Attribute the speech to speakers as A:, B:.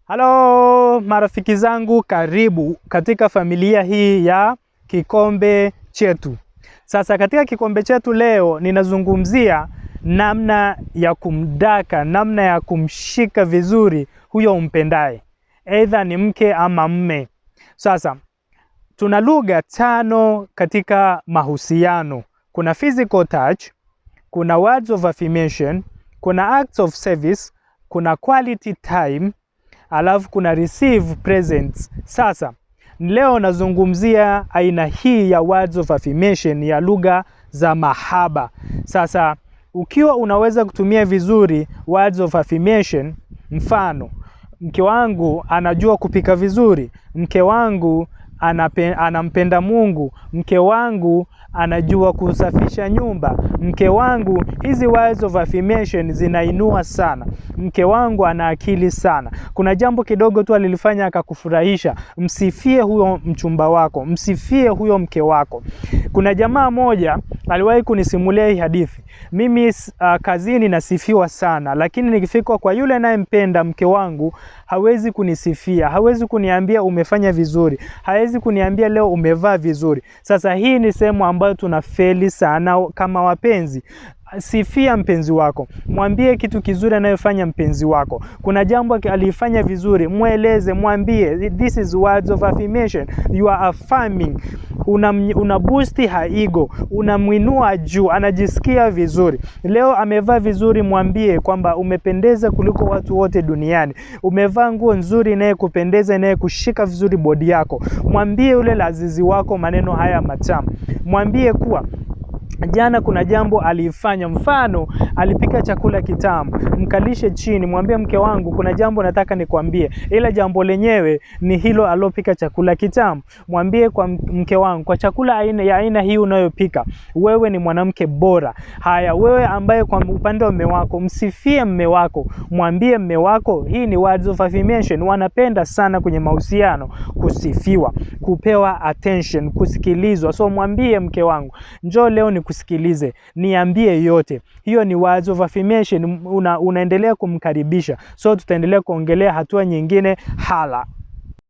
A: Halo marafiki zangu, karibu katika familia hii ya kikombe chetu. Sasa katika kikombe chetu leo ninazungumzia namna ya kumdaka, namna ya kumshika vizuri huyo umpendaye, aidha ni mke ama mme. Sasa tuna lugha 5 katika mahusiano. Kuna physical touch, kuna words of affirmation, kuna acts of service, kuna quality time, alafu kuna receive presents. Sasa leo nazungumzia aina hii ya words of affirmation, ya lugha za mahaba. Sasa ukiwa unaweza kutumia vizuri words of affirmation, mfano mke wangu anajua kupika vizuri, mke wangu anampenda Mungu, mke wangu anajua kusafisha nyumba, mke wangu, hizi words of affirmation zinainua sana. Mke wangu ana akili sana. Kuna jambo kidogo tu alilifanya akakufurahisha, msifie huyo mchumba wako, msifie huyo mke wako. Kuna jamaa moja aliwahi kunisimulia hii hadithi. Mimi kazini nasifiwa sana, lakini nikifika kwa yule anayempenda mke wangu hawezi kunisifia, hawezi kuniambia umefanya vizuri, hawezi kuniambia leo umevaa vizuri. Sasa hii ni sehemu ambayo tunafeli sana kama wapenzi. Sifia mpenzi wako, mwambie kitu kizuri anayofanya mpenzi wako. Kuna jambo alifanya vizuri, mueleze, mwambie. This is words of affirmation. You are affirming, una boost her ego, unamuinua juu, anajisikia vizuri. Leo amevaa vizuri, mwambie kwamba umependeza kuliko watu wote duniani, umevaa nguo nzuri inayokupendeza, inayekushika vizuri body yako. Mwambie yule lazizi wako maneno haya matamu. Mwambie kuwa jana kuna jambo alifanya, mfano alipika chakula kitamu, mkalishe chini, mwambie mke wangu kuna jambo nataka nikwambie, ila jambo lenyewe ni hilo alopika chakula kitamu. Mwambie kwa mke wangu, kwa chakula aina hii unayopika, wewe ni mwanamke bora. Haya, wewe ambaye kwa upande wa mume wako, msifie mume wako, mwambie mume wako. Hii ni words of affirmation. Wanapenda sana kwenye mahusiano kusifiwa, kupewa attention, kusikilizwa. So mwambie mke wangu, njoo leo nikusikilize, niambie yote. Hiyo ni words of affirmation. Unaendelea kumkaribisha. So tutaendelea kuongelea hatua nyingine. Hala.